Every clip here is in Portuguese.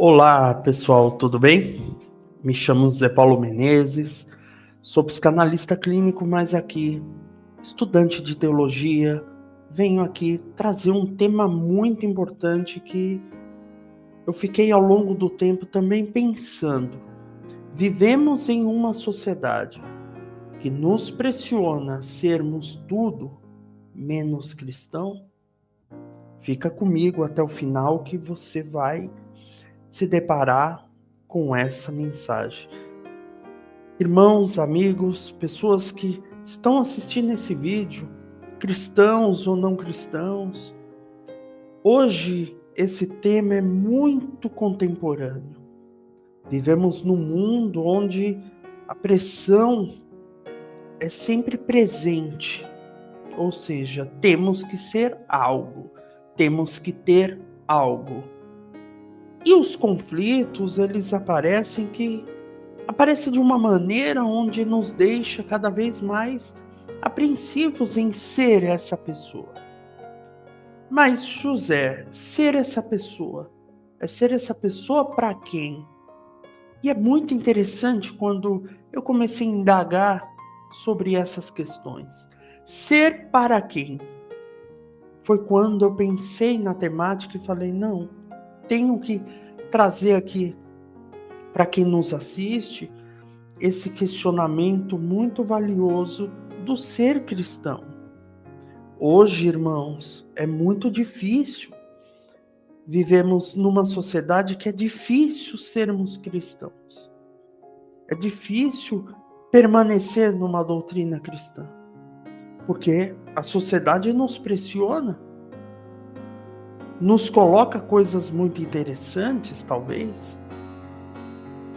Olá, pessoal, tudo bem? Me chamo Zé Paulo Menezes, sou psicanalista clínico, mas aqui, estudante de teologia, venho aqui trazer um tema muito importante que eu fiquei ao longo do tempo também pensando. Vivemos em uma sociedade que nos pressiona a sermos tudo menos cristão? Fica comigo até o final que você vai se deparar com essa mensagem. Irmãos, amigos, pessoas que estão assistindo esse vídeo, cristãos ou não cristãos, hoje esse tema é muito contemporâneo. Vivemos num mundo onde a pressão é sempre presente, ou seja, temos que ser algo, temos que ter algo. E os conflitos, eles aparecem de uma maneira onde nos deixa cada vez mais apreensivos em ser essa pessoa. Mas, José, ser essa pessoa, é ser essa pessoa para quem? E é muito interessante quando eu comecei a indagar sobre essas questões. Ser para quem? Foi quando eu pensei na temática e falei, não, tenho que trazer aqui para quem nos assiste esse questionamento muito valioso do ser cristão. Hoje, irmãos, é muito difícil. Vivemos numa sociedade que é difícil sermos cristãos. É difícil permanecer numa doutrina cristã, porque a sociedade nos pressiona, nos coloca coisas muito interessantes, talvez,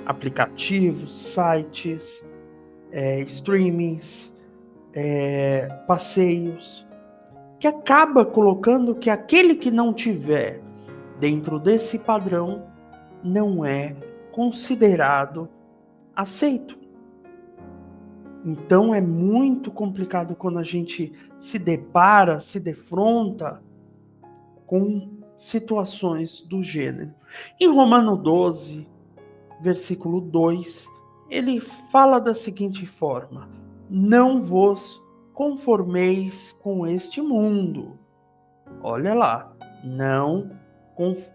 aplicativos, sites, streamings, passeios, que acaba colocando que aquele que não tiver dentro desse padrão não é considerado aceito. Então é muito complicado quando a gente se depara, se defronta com situações do gênero. Em Romano 12, versículo 2, ele fala da seguinte forma: não vos conformeis com este mundo. Olha lá, não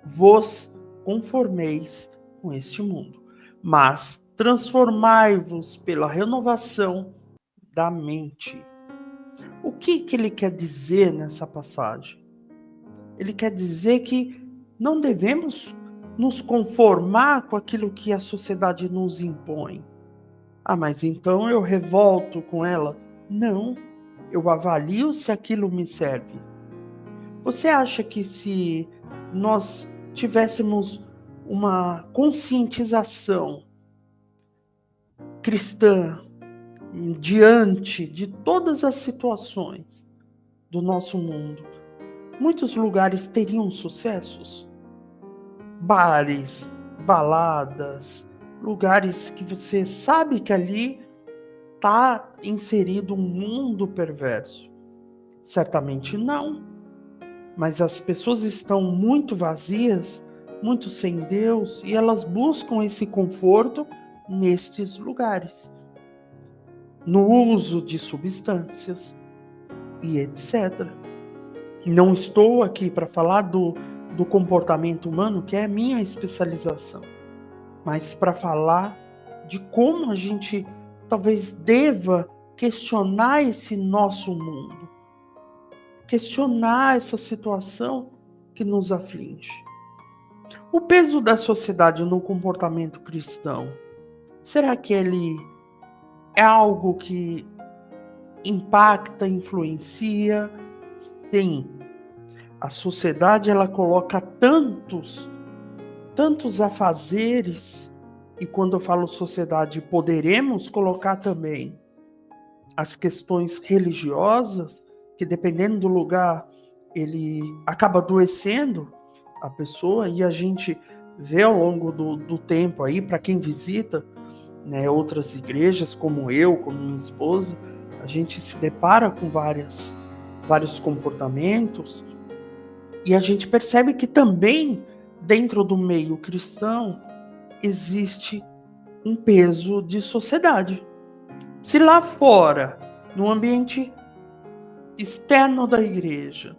vos conformeis com este mundo, mas transformai-vos pela renovação da mente. O que ele quer dizer nessa passagem? Ele quer dizer que não devemos nos conformar com aquilo que a sociedade nos impõe. Ah, mas então eu revolto com ela? Não, eu avalio se aquilo me serve. Você acha que se nós tivéssemos uma conscientização cristã diante de todas as situações do nosso mundo, muitos lugares teriam sucessos? Bares, baladas, lugares que você sabe que ali está inserido um mundo perverso? Certamente não. Mas as pessoas estão muito vazias, muito sem Deus, e elas buscam esse conforto nestes lugares, no uso de substâncias e etc. Não estou aqui para falar do comportamento humano, que é a minha especialização, mas para falar de como a gente talvez deva questionar esse nosso mundo, questionar essa situação que nos aflige. O peso da sociedade no comportamento cristão, será que ele é algo que impacta, influencia? Sim. A sociedade, ela coloca tantos afazeres, e quando eu falo sociedade, poderemos colocar também as questões religiosas, que dependendo do lugar, ele acaba adoecendo a pessoa, e a gente vê ao longo do tempo aí, para quem visita, né, outras igrejas, como eu, como minha esposa, a gente se depara com vários comportamentos, e a gente percebe que também dentro do meio cristão, existe um peso de sociedade. Se lá fora, no ambiente externo da igreja,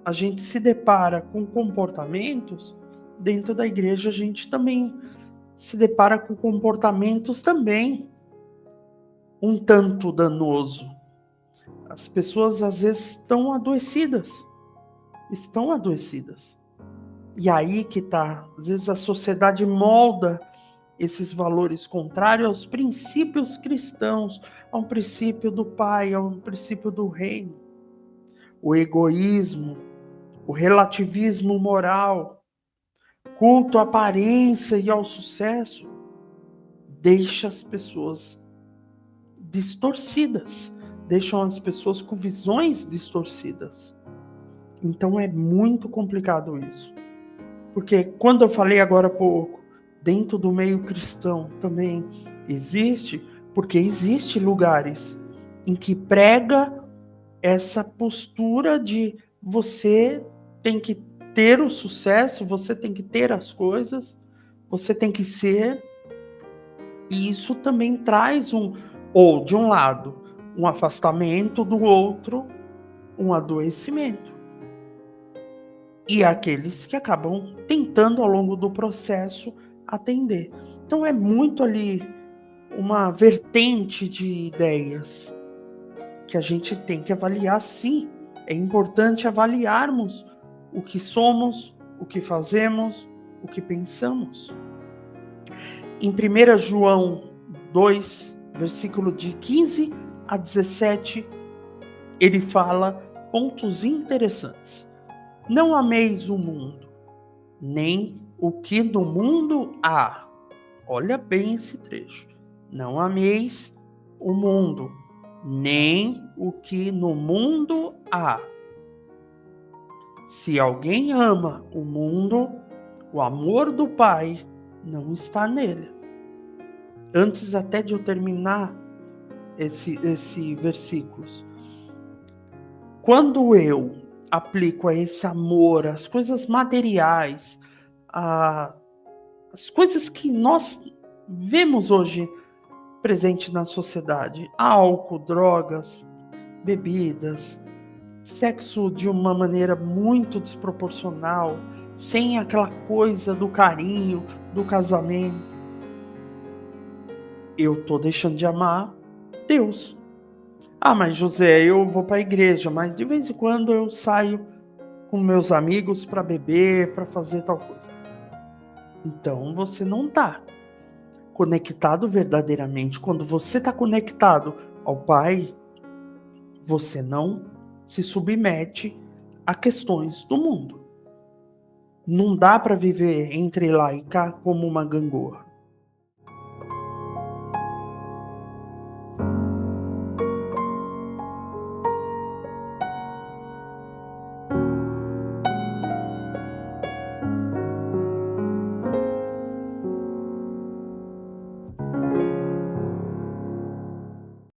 a gente se depara com comportamentos, dentro da igreja a gente também se depara com comportamentos também um tanto danoso. As pessoas às vezes estão adoecidas. E aí que tá, às vezes a sociedade molda esses valores contrários aos princípios cristãos, ao princípio do Pai, ao princípio do reino. O egoísmo, o relativismo moral, culto à aparência e ao sucesso, deixa as pessoas distorcidas, deixam as pessoas com visões distorcidas. Então é muito complicado isso. Porque quando eu falei agora há pouco, dentro do meio cristão também existe, porque existe lugares em que prega essa postura de você tem que ter o sucesso, você tem que ter as coisas, você tem que ser, e isso também traz ou de um lado, um afastamento, do outro, um adoecimento. E aqueles que acabam tentando ao longo do processo atender. Então é muito ali uma vertente de ideias que a gente tem que avaliar, sim. É importante avaliarmos o que somos, o que fazemos, o que pensamos. Em 1 João 2, versículo de 15 a 17, ele fala pontos interessantes. Não ameis o mundo, nem o que no mundo há. Olha bem esse trecho. Não ameis o mundo, nem o que no mundo há. Se alguém ama o mundo, o amor do Pai não está nele. Antes até de eu terminar esse versículo, quando eu aplico a esse amor, as coisas materiais, as coisas que nós vemos hoje presente na sociedade, álcool, drogas, bebidas, sexo de uma maneira muito desproporcional, sem aquela coisa do carinho, do casamento, eu estou deixando de amar Deus. Ah, mas José, eu vou para a igreja, mas de vez em quando eu saio com meus amigos para beber, para fazer tal coisa. Então você não está conectado verdadeiramente. Quando você está conectado ao Pai, você não se submete a questões do mundo. Não dá para viver entre lá e cá como uma gangorra.